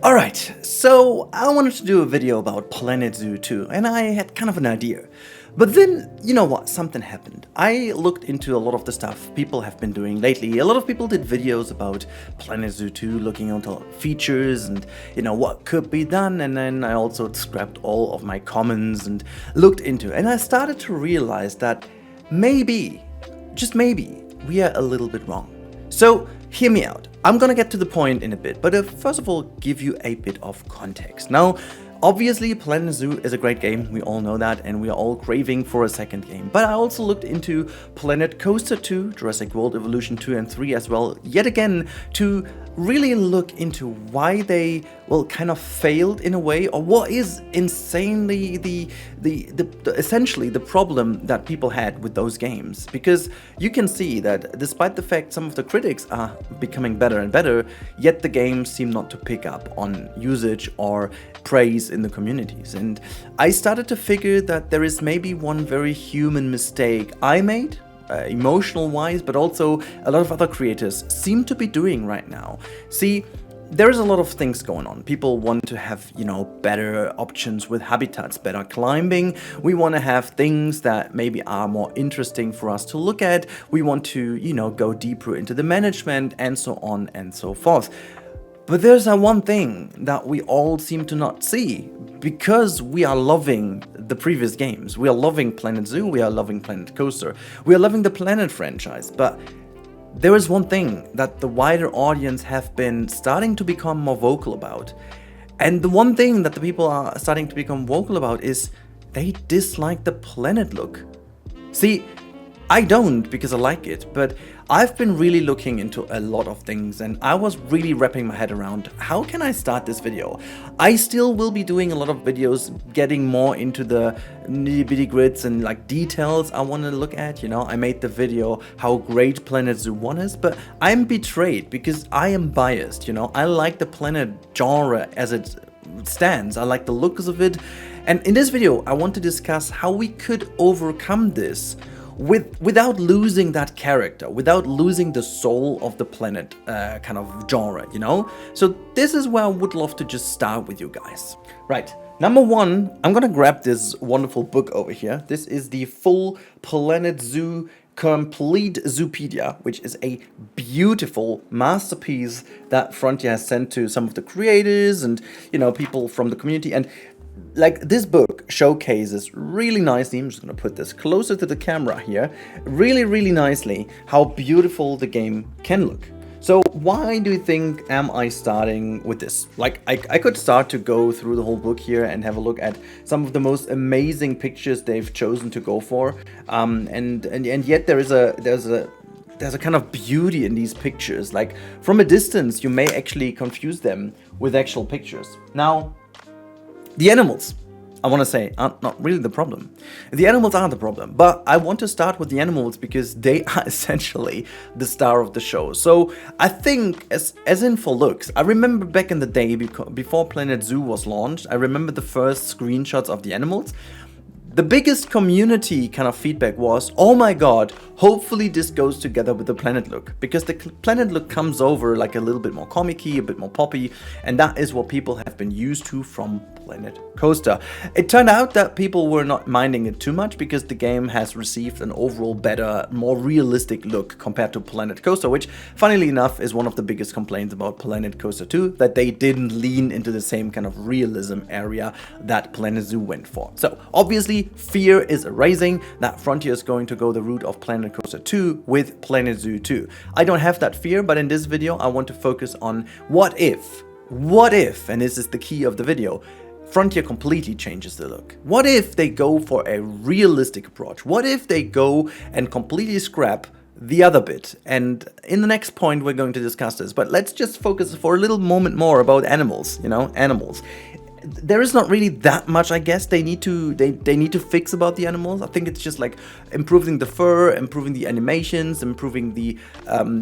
Alright, so I wanted to do a video about Planet Zoo 2, and I had kind of an idea. But then, you know what, something happened. I looked into a lot of the stuff people have been doing lately. A lot of people did videos about Planet Zoo 2, looking into features and, what could be done. And then I also scrapped all of my comments and looked into it. And I started to realize that maybe, just maybe, we are a little bit wrong. So, hear me out. I'm gonna get to the point in a bit, but first of all, give you a bit of context. Now, obviously, Planet Zoo is a great game, we all know that, and we are all craving for a second game. But I also looked into Planet Coaster 2, Jurassic World Evolution 2 and 3 as well, yet again, to really look into why they, kind of failed in a way, or what is insanely essentially the problem that people had with those games. Because you can see that despite the fact some of the critics are becoming better and better, yet the games seem not to pick up on usage or praise in the communities. And I started to figure that there is maybe one very human mistake I made, emotional wise, but also a lot of other creators seem to be doing right now. See, there's a lot of things going on. People want to have, better options with habitats, better climbing. We want to have things that maybe are more interesting for us to look at. We want to, go deeper into the management and so on and so forth. But there's one thing that we all seem to not see, because we are loving the previous games. We are loving Planet Zoo, we are loving Planet Coaster, we are loving the Planet franchise, but there is one thing that the wider audience have been starting to become more vocal about. And the one thing that the people are starting to become vocal about is they dislike the planet look. See, I don't, because I like it, but I've been really looking into a lot of things, and I was really wrapping my head around how can I start this video. I still will be doing a lot of videos getting more into the nitty-bitty grids and details I want to look at. I made the video how great Planet Zoo 1 is, but I'm betrayed because I am biased. I like the planet genre as it stands. I like the looks of it, and in this video I want to discuss how we could overcome this without losing that character, without losing the soul of the planet kind of genre, So this is where I would love to just start with you guys. Right, number one, I'm gonna grab this wonderful book over here. This is the full Planet Zoo Complete Zoopedia, which is a beautiful masterpiece that Frontier has sent to some of the creators and, people from the community. And this book showcases really nicely, I'm just going to put this closer to the camera here, really nicely how beautiful the game can look. So why do you think am I starting with this? I could start to go through the whole book here and have a look at some of the most amazing pictures they've chosen to go for, and yet there's a kind of beauty in these pictures. From a distance you may actually confuse them with actual pictures. Now, the animals, I want to say, are not really the problem. The animals are the problem, but I want to start with the animals because they are essentially the star of the show. So I think, as in for looks, I remember back in the day, before Planet Zoo was launched, I remember the first screenshots of the animals. The biggest community kind of feedback was, oh my god, hopefully this goes together with the planet look, because the planet look comes over like a little bit more comic-y, a bit more poppy, and that is what people have been used to from Planet Coaster. It turned out that people were not minding it too much because the game has received an overall better, more realistic look compared to Planet Coaster, which, funnily enough, is one of the biggest complaints about Planet Coaster 2, that they didn't lean into the same kind of realism area that Planet Zoo went for. So, obviously, fear is arising that Frontier is going to go the route of Planet Coaster 2 with Planet Zoo 2. I don't have that fear, but in this video I want to focus on what if, and this is the key of the video, Frontier completely changes the look. What if they go for a realistic approach? What if they go and completely scrap the other bit? And in the next point we're going to discuss this, but let's just focus for a little moment more about animals, animals. there is not really that much, I guess, they need to fix about the animals. I think it's just like improving the fur, improving the animations, improving the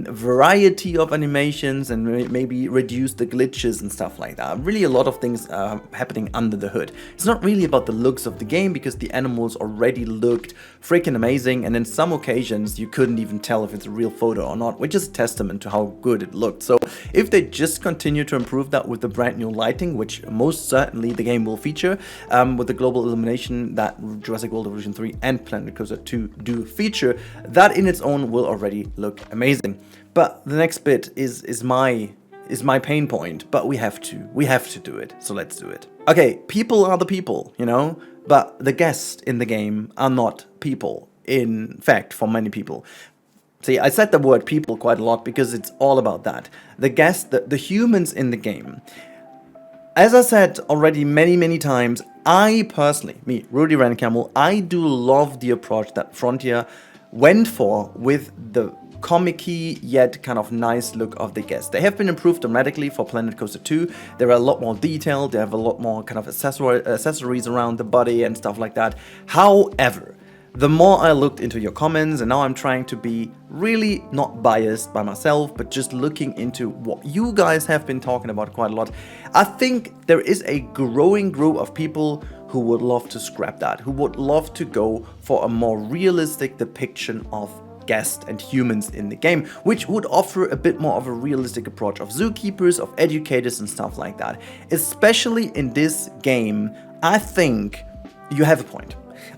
variety of animations, and maybe reduce the glitches and stuff like that. Really a lot of things happening under the hood. It's not really about the looks of the game, because the animals already looked freaking amazing, and in some occasions you couldn't even tell if it's a real photo or not, which is a testament to how good it looked. So if they just continue to improve that with the brand new lighting, which most certainly the game will feature, with the global illumination that Jurassic World Evolution 3 and Planet Coaster 2 do feature, that in its own will already look amazing. But the next bit is my pain point, but we have to do it, so let's do it. Okay, people are the people, you know, but the guests in the game are not people, in fact, for many people. See, I said the word people quite a lot because it's all about that. The guests, the humans in the game. As I said already many times, I personally, me, Rudy Rancamel, I do love the approach that Frontier went for with the comic-y yet kind of nice look of the guests. They have been improved dramatically for Planet Coaster 2. They're a lot more detailed, they have a lot more kind of accessories around the body and stuff like that. However, the more I looked into your comments, and now I'm trying to be really not biased by myself, but just looking into what you guys have been talking about quite a lot, I think there is a growing group of people who would love to scrap that, who would love to go for a more realistic depiction of guests and humans in the game, which would offer a bit more of a realistic approach of zookeepers, of educators and stuff like that. Especially in this game, I think you have a point.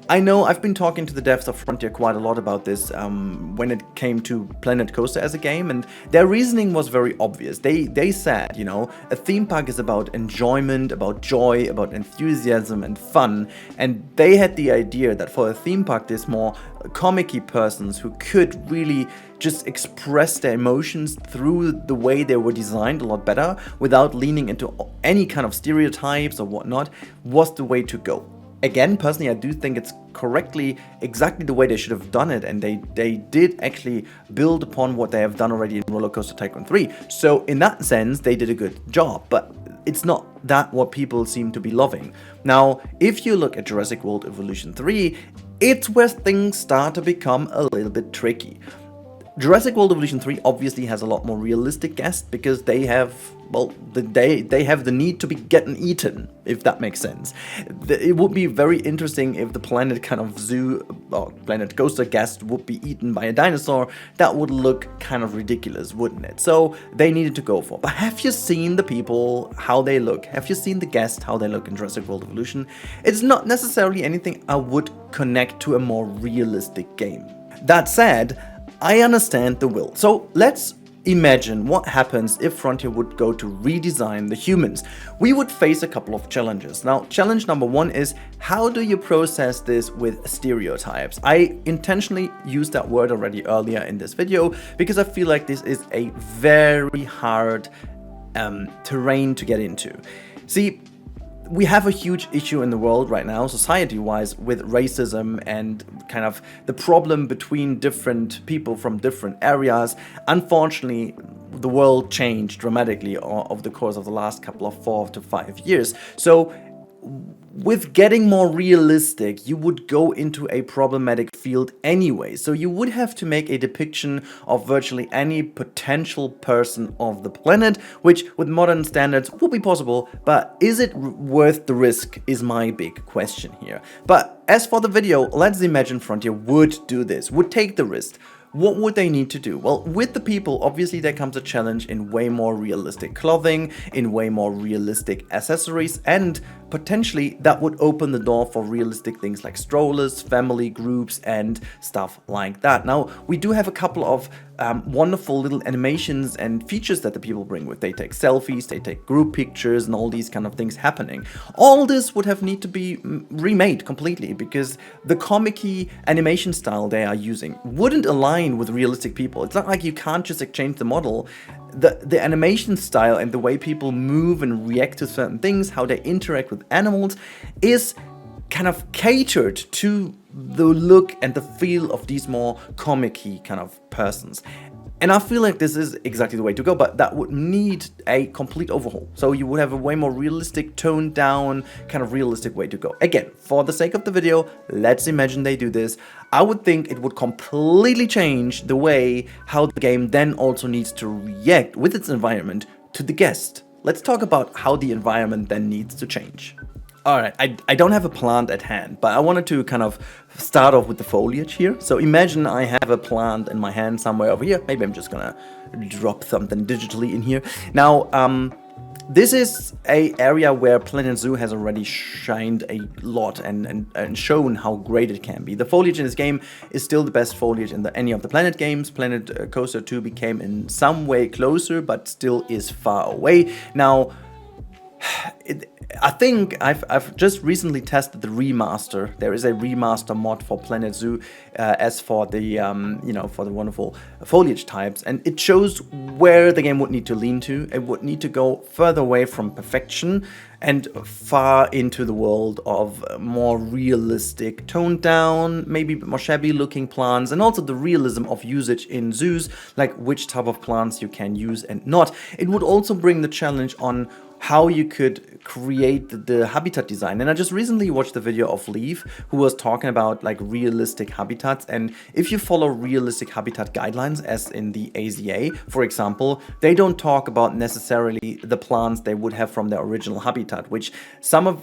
I know I've been talking to the devs of Frontier quite a lot about this when it came to Planet Coaster as a game, and their reasoning was very obvious. They said, you know, a theme park is about enjoyment, about joy, about enthusiasm and fun, and they had the idea that for a theme park there's more comic-y persons who could really just express their emotions through the way they were designed a lot better without leaning into any kind of stereotypes or whatnot, was the way to go. Again, personally, I do think it's correctly exactly the way they should have done it, and they did actually build upon what they have done already in Roller Coaster Tycoon 3. So in that sense, they did a good job, but it's not that what people seem to be loving. Now, if you look at Jurassic World Evolution 3, it's where things start to become a little bit tricky. Jurassic World Evolution 3 obviously has a lot more realistic guests because they have, well, they have the need to be getting eaten, if that makes sense. It would be very interesting if the Planet kind of zoo, or Planet Coaster guest would be eaten by a dinosaur. That would look kind of ridiculous, wouldn't it? So they needed to go for it. But have you seen the people, how they look? Have you seen the guests, how they look in Jurassic World Evolution? It's not necessarily anything I would connect to a more realistic game. That said, I understand the will. So let's imagine what happens if Frontier would go to redesign the humans. We would face a couple of challenges. Now, challenge number one is, how do you process this with stereotypes? I intentionally used that word already earlier in this video because I feel like this is a very hard terrain to get into. See, we have a huge issue in the world right now, society-wise, with racism and kind of the problem between different people from different areas. Unfortunately, the world changed dramatically over the course of the last couple of 4 to 5 years. So with getting more realistic, you would go into a problematic field anyway. So you would have to make a depiction of virtually any potential person of the planet, which with modern standards would be possible, but is it worth the risk is my big question here. But as for the video, let's imagine Frontier would do this, would take the risk. What would they need to do? Well, with the people, obviously there comes a challenge in way more realistic clothing, in way more realistic accessories, and potentially that would open the door for realistic things like strollers, family groups, and stuff like that. Now, we do have a couple of wonderful little animations and features that the people bring with. They take selfies, they take group pictures, and all these kind of things happening. All this would have need to be remade completely because the comic-y animation style they are using wouldn't align with realistic people. It's not like you can't just exchange the model. The animation style and the way people move and react to certain things, how they interact with animals, is kind of catered to the look and the feel of these more comic-y kind of persons. And I feel like this is exactly the way to go, but that would need a complete overhaul. So you would have a way more realistic, toned down, kind of realistic way to go. Again, for the sake of the video, let's imagine they do this. I would think it would completely change the way how the game then also needs to react with its environment to the guest. Let's talk about how the environment then needs to change. Alright, I don't have a plant at hand, but I wanted to kind of start off with the foliage here. So imagine I have a plant in my hand somewhere over here. Maybe I'm just gonna drop something digitally in here. Now, this is a area where Planet Zoo has already shined a lot and shown how great it can be. The foliage in this game is still the best foliage in any of the Planet games. Planet Coaster 2 became in some way closer, but still is far away. Now, I think I've just recently tested the remaster. There is a remaster mod for Planet Zoo, as for the you know, for the wonderful foliage types, and it shows where the game would need to lean to. It would need to go further away from perfection and far into the world of more realistic, toned down, maybe more shabby looking plants, and also the realism of usage in zoos, like which type of plants you can use and not. It would also bring the challenge on how you could create the habitat design. And I just recently watched the video of Leaf, who was talking about like realistic habitats. And if you follow realistic habitat guidelines, as in the AZA, for example, they don't talk about necessarily the plants they would have from their original habitat, which some of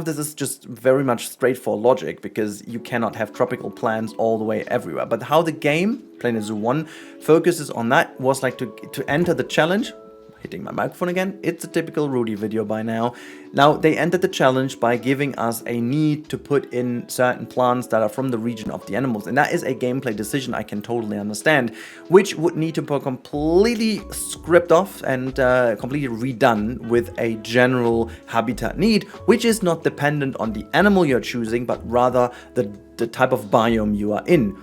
this is just very much straightforward logic, because you cannot have tropical plants all the way everywhere. But how the game, Planet Zoo 1, focuses on that was like to enter the challenge. Hitting my microphone again. It's a typical Rudy video by now. Now, they entered the challenge by giving us a need to put in certain plants that are from the region of the animals. And that is a gameplay decision I can totally understand, which would need to be completely script off and completely redone with a general habitat need, which is not dependent on the animal you're choosing, but rather the type of biome you are in.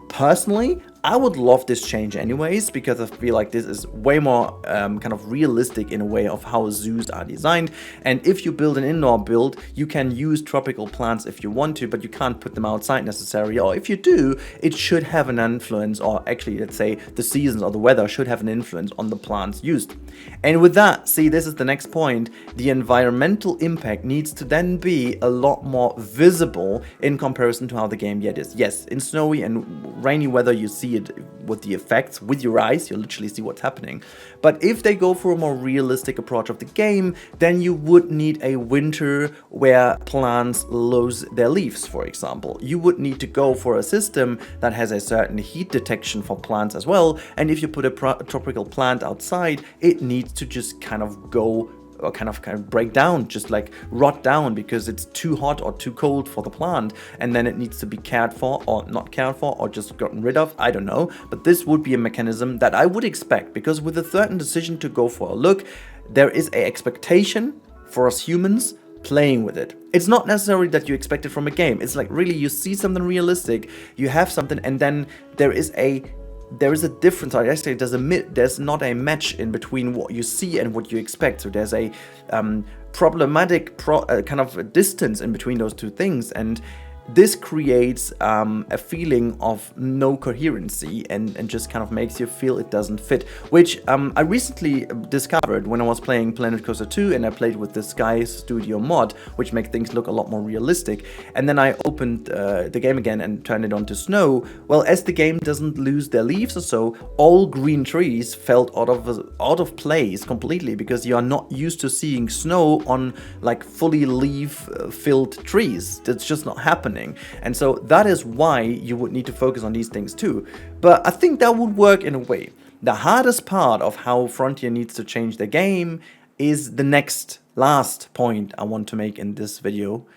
Personally, I would love this change anyways, because I feel like this is way more kind of realistic in a way of how zoos are designed. And if you build an indoor build, you can use tropical plants if you want to, but you can't put them outside necessarily. Or if you do, it should have an influence, or actually, let's say the seasons or the weather should have an influence on the plants used. And with that, see, this is the next point. The environmental impact needs to then be a lot more visible in comparison to how the game yet is. Yes, in snowy and rainy weather, you see it with the effects with your eyes, you literally see what's happening. But if they go for a more realistic approach of the game, then you would need a winter where plants lose their leaves, for example. You would need to go for a system that has a certain heat detection for plants as well, and if you put a tropical plant outside, it needs to just kind of go or kind of break down, just like rot down, because it's too hot or too cold for the plant, and then it needs to be cared for or not cared for or just gotten rid of. I don't know, but this would be a mechanism that I would expect, because with a certain decision to go for a look, there is an expectation for us humans playing with it. It's not necessarily that you expect it from a game. It's like really you see something realistic, you have something, and then there is a difference, or actually there's not a match in between what you see and what you expect. So there's a problematic kind of a distance in between those two things, and this creates a feeling of no coherency and just kind of makes you feel it doesn't fit, which I recently discovered when I was playing Planet Coaster 2 and I played with the Sky Studio mod, which makes things look a lot more realistic. And then I opened the game again and turned it on to snow. Well, as the game doesn't lose their leaves or so, all green trees felt out of place completely, because you are not used to seeing snow on like fully leaf-filled trees. That's just not happening. And so that is why you would need to focus on these things too. But I think that would work in a way. The hardest part of how Frontier needs to change the game is the last point I want to make in this video.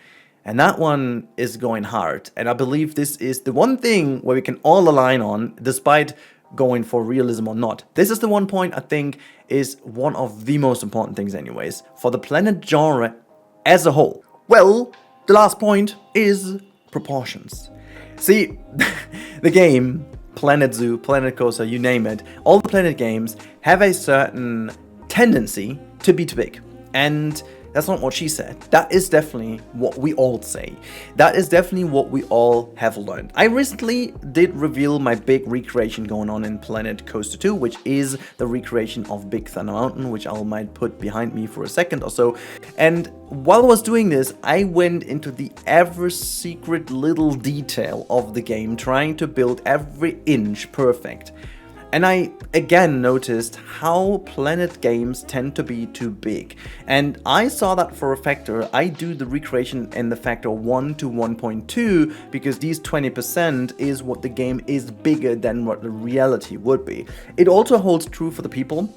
And that one is going hard. And I believe this is the one thing where we can all align on, despite going for realism or not. This is the one point I think is one of the most important things anyways, for the Planet genre as a whole. Well, the last point is proportions. See, the game, Planet Zoo, Planet Coaster, you name it, all the Planet games have a certain tendency to be too big. And That's not what she said. That is definitely what we all say. That is definitely what we all have learned. I recently did reveal my big recreation going on in Planet Coaster 2, which is the recreation of Big Thunder Mountain, which I might put behind me for a second or so. And while I was doing this, I went into the ever secret little detail of the game, trying to build every inch perfect. And I again noticed how Planet games tend to be too big. And I saw that for a factor. I do the recreation in the factor 1 to 1.2 because these 20% is what the game is bigger than what the reality would be. It also holds true for the people.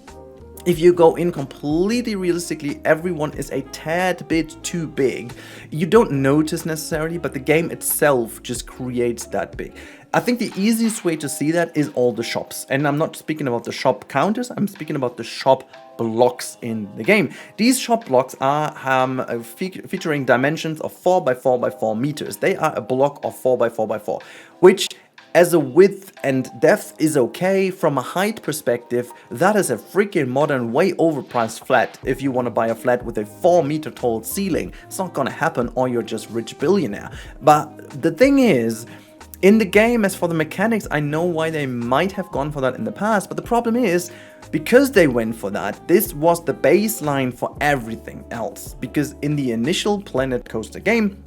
If you go in completely realistically, everyone is a tad bit too big. You don't notice necessarily, but the game itself just creates that big. I think the easiest way to see that is all the shops. And I'm not speaking about the shop counters, I'm speaking about the shop blocks in the game. These shop blocks are featuring dimensions of 4 by 4 by 4 meters. They are a block of 4 by 4 by 4, which as a width and depth is okay. From a height perspective, that is a freaking modern, way overpriced flat. If you want to buy a flat with a 4-meter tall ceiling, it's not gonna happen, or you're just rich billionaire. But the thing is, in the game, as for the mechanics, I know why they might have gone for that in the past, but the problem is, because they went for that, this was the baseline for everything else. Because in the initial Planet Coaster game,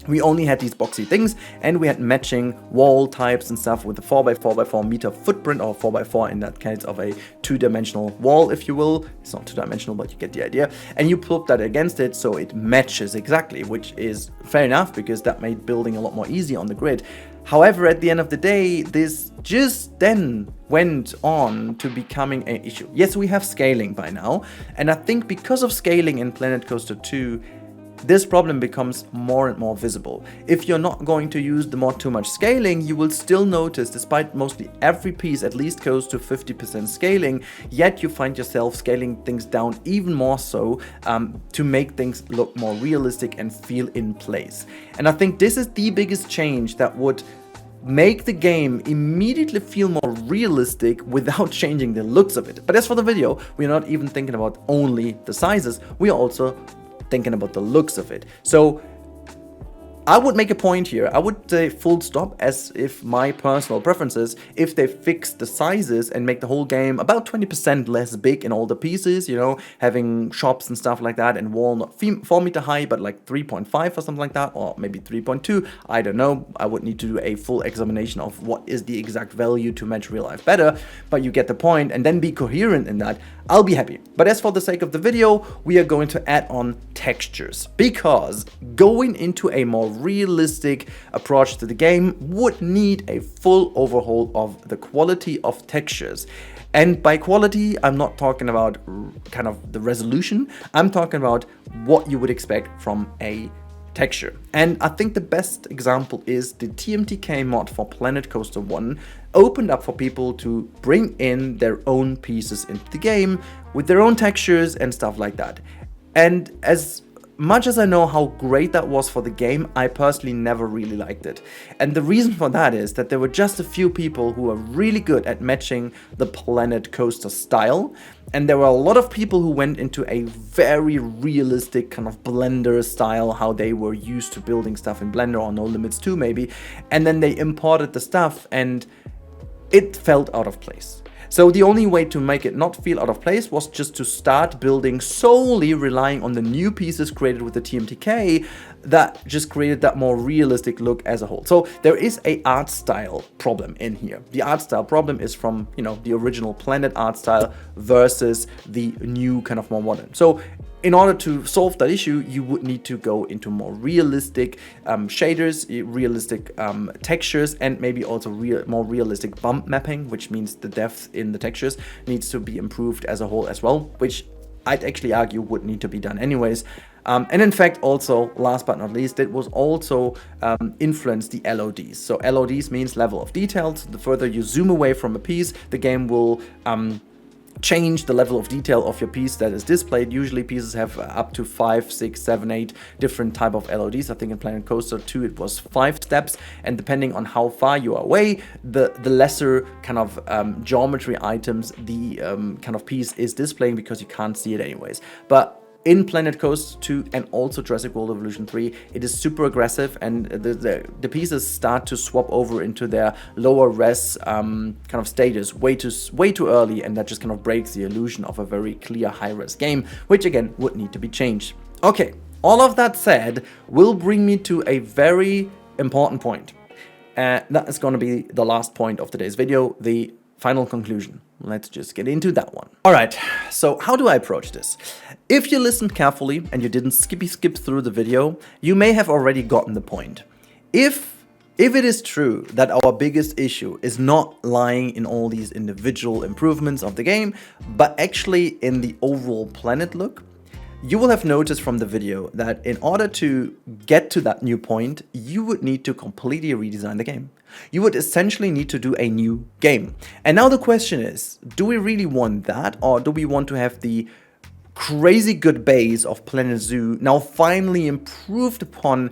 we only had these boxy things, and we had matching wall types and stuff with a 4 by 4 by 4 meter footprint, or 4 by 4 in that case of a 2-dimensional wall, if you will. It's not 2-dimensional, but you get the idea. And you put that against it so it matches exactly, which is fair enough because that made building a lot more easy on the grid. However, at the end of the day, this just then went on to becoming an issue. Yes, we have scaling by now, and I think because of scaling in Planet Coaster 2, this problem becomes more and more visible. If you're not going to use too much scaling, you will still notice, despite mostly every piece at least goes to 50% scaling, yet you find yourself scaling things down even more so to make things look more realistic and feel in place. And I think this is the biggest change that would make the game immediately feel more realistic without changing the looks of it. But as for the video, we're not even thinking about only the sizes, we are also thinking about the looks of it. So I would make a point here. I would say full stop, as if my personal preferences, if they fix the sizes and make the whole game about 20% less big in all the pieces, you know, having shops and stuff like that, and wall not 4 meter high, but like 3.5 or something like that, or maybe 3.2, I don't know. I would need to do a full examination of what is the exact value to match real life better, but you get the point, and then be coherent in that. I'll be happy. But as for the sake of the video, we are going to add on textures, because going into a more realistic approach to the game would need a full overhaul of the quality of textures. And by quality, I'm not talking about kind of the resolution, I'm talking about what you would expect from a texture. And I think the best example is the TMTK mod for Planet Coaster 1 opened up for people to bring in their own pieces into the game with their own textures and stuff like that. And as much as I know how great that was for the game, I personally never really liked it. And the reason for that is that there were just a few people who were really good at matching the Planet Coaster style, and there were a lot of people who went into a very realistic kind of Blender style, how they were used to building stuff in Blender, or No Limits 2 maybe, and then they imported the stuff and it felt out of place. So the only way to make it not feel out of place was just to start building solely relying on the new pieces created with the TMTK that just created that more realistic look as a whole. So there is a art style problem in here. The art style problem is from, you know, the original Planet art style versus the new kind of more modern. So in order to solve that issue, you would need to go into more realistic shaders, realistic textures, and maybe also more realistic bump mapping, which means the depth in the textures needs to be improved as a whole as well, which I'd actually argue would need to be done anyways. And in fact, also, last but not least, it was also influenced the LODs. So LODs means level of detail. So the further you zoom away from a piece, the game will change the level of detail of your piece that is displayed. Usually pieces have up to 5, 6, 7, 8 different type of LODs. I think in Planet Coaster 2 it was 5 steps, and depending on how far you are away, the lesser kind of geometry items the kind of piece is displaying, because you can't see it anyways. But in Planet Coaster 2 and also Jurassic World Evolution 3. It is super aggressive, and the pieces start to swap over into their lower res kind of stages way too early, and that just kind of breaks the illusion of a very clear high res game, which again would need to be changed. Okay, all of that said will bring me to a very important point. That is going to be the last point of today's video, the final conclusion. Let's just get into that one. All right, so how do I approach this? If you listened carefully and you didn't skip through the video, you may have already gotten the point. If it is true that our biggest issue is not lying in all these individual improvements of the game, but actually in the overall planet look, you will have noticed from the video that in order to get to that new point, you would need to completely redesign the game. You would essentially need to do a new game. And now the question is, do we really want that, or do we want to have the crazy good base of Planet Zoo now finally improved upon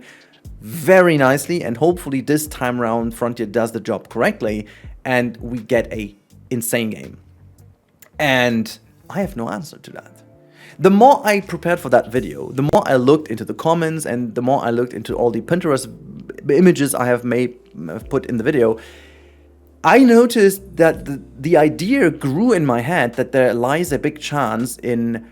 very nicely, and hopefully this time around Frontier does the job correctly and we get a insane game? And I have no answer to that. The more I prepared for that video, the more I looked into the comments and the more I looked into all the Pinterest images I have put in the video, I noticed that the idea grew in my head that there lies a big chance in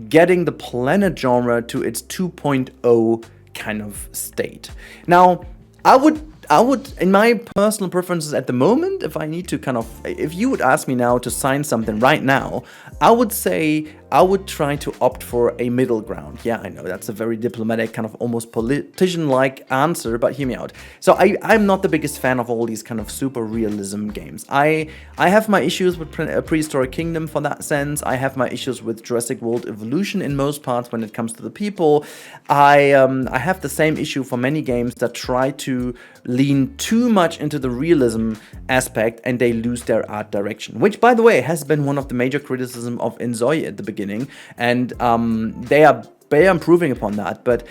getting the planet genre to its 2.0 kind of state. Now, I would, in my personal preferences at the moment, if you would ask me now to sign something right now, I would say I would try to opt for a middle ground. Yeah, I know that's a very diplomatic, kind of almost politician-like answer, but hear me out. So I'm not the biggest fan of all these kind of super realism games. I have my issues with Prehistoric Kingdom for that sense. I have my issues with Jurassic World Evolution in most parts when it comes to the people. I have the same issue for many games that try to lean too much into the realism aspect and they lose their art direction, which, by the way, has been one of the major criticisms of Inzoi at the beginning, and they are improving upon that. But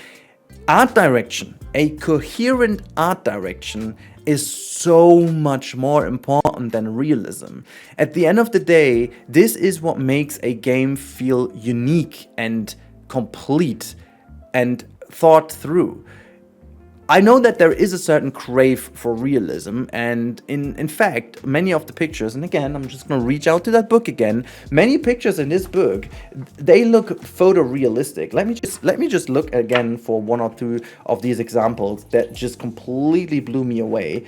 art direction, a coherent art direction, is so much more important than realism. At the end of the day, this is what makes a game feel unique and complete and thought through. I know that there is a certain crave for realism, and in fact, many of the pictures, and again, I'm just going to reach out to that book again, many pictures in this book, they look photorealistic. Let me just look again for one or two of these examples that just completely blew me away,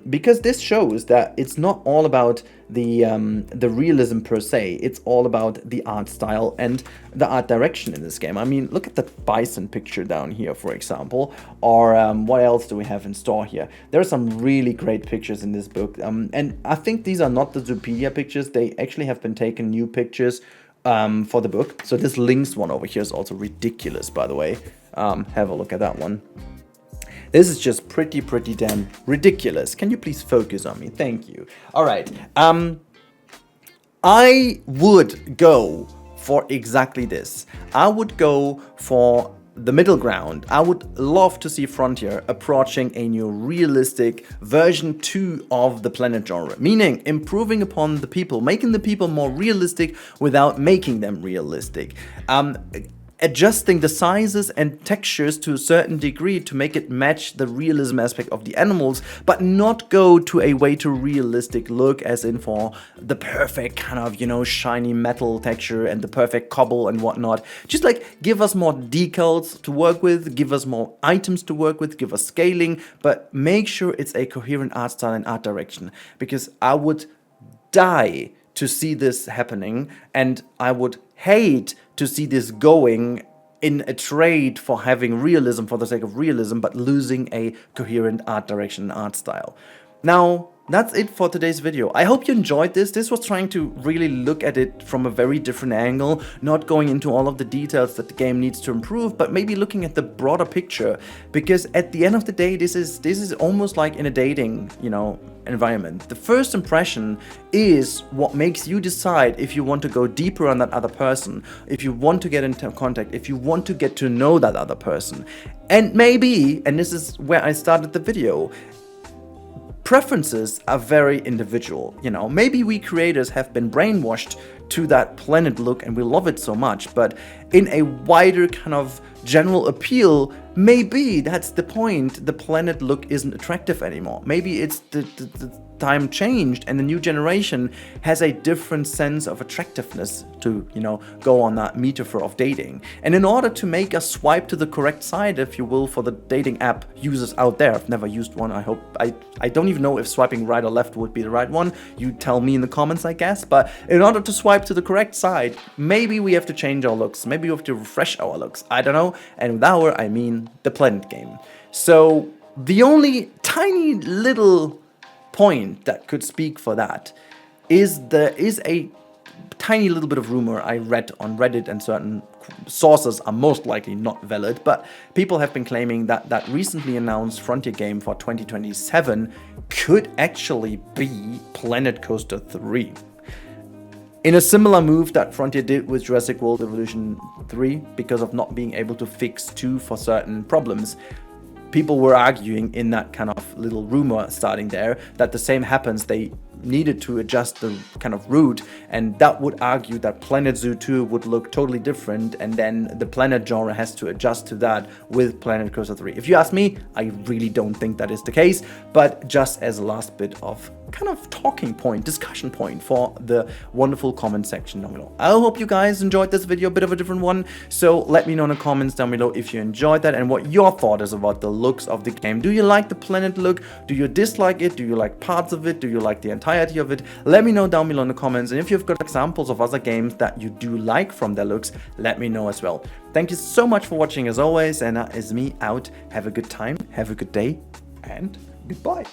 because this shows that it's not all about the realism per se, it's all about the art style and the art direction in this game. I mean, look at the bison picture down here, for example, or what else do we have in store here? There are some really great pictures in this book, and I think these are not the Zoopedia pictures. They actually have been taken new pictures for the book. So this Lynx one over here is also ridiculous, by the way. Have a look at that one. This is just pretty damn ridiculous. Can you please focus on me? Thank you. All right. I would go for exactly this. I would go for the middle ground. I would love to see Frontier approaching a new realistic version 2 of the planet genre, meaning improving upon the people, making the people more realistic without making them realistic. Adjusting the sizes and textures to a certain degree to make it match the realism aspect of the animals, but not go to a way too realistic look, as in for the perfect kind of, you know, shiny metal texture and the perfect cobble and whatnot. Just like give us more decals to work with, give us more items to work with, give us scaling, but make sure it's a coherent art style and art direction, because I would die to see this happening, and I would hate to see this going in a trade for having realism for the sake of realism, but losing a coherent art direction and art style. Now, that's it for today's video. I hope you enjoyed this. This was trying to really look at it from a very different angle, not going into all of the details that the game needs to improve, but maybe looking at the broader picture, because at the end of the day, this is almost like in a dating, you know, environment. The first impression is what makes you decide if you want to go deeper on that other person, if you want to get into contact, if you want to get to know that other person. And maybe, and this is where I started the video, preferences are very individual. You know, maybe we creators have been brainwashed to that planet look and we love it so much, but in a wider kind of general appeal, maybe that's the point. The planet look isn't attractive anymore. Maybe it's the time changed and the new generation has a different sense of attractiveness to, you know, go on that metaphor of dating. And in order to make us swipe to the correct side, if you will, for the dating app users out there, I've never used one, I don't even know if swiping right or left would be the right one. You tell me in the comments, I guess. But in order to swipe to the correct side, maybe we have to change our looks. Maybe we have to refresh our looks. I don't know. And with our, I mean the planet game. So the only tiny little point that could speak for that is there is a tiny little bit of rumor I read on Reddit, and certain sources are most likely not valid, but people have been claiming that that recently announced Frontier game for 2027 could actually be Planet Coaster 3. In a similar move that Frontier did with Jurassic World Evolution 3, because of not being able to fix 2 for certain problems, people were arguing in that kind of little rumor starting there that the same happens. They needed to adjust the kind of route, and that would argue that Planet Zoo 2 would look totally different, and then the planet genre has to adjust to that with Planet Coaster 3. If you ask me, I really don't think that is the case, but just as a last bit of kind of talking point, discussion point for the wonderful comment section down below. I hope you guys enjoyed this video, a bit of a different one, so let me know in the comments down below if you enjoyed that and what your thought is about the looks of the game. Do you like the planet look? Do you dislike it? Do you like parts of it? Do you like the entirety of it? Let me know down below in the comments, and if you've got examples of other games that you do like from their looks, let me know as well. Thank you so much for watching as always, and that is me out. Have a good time, have a good day, and goodbye.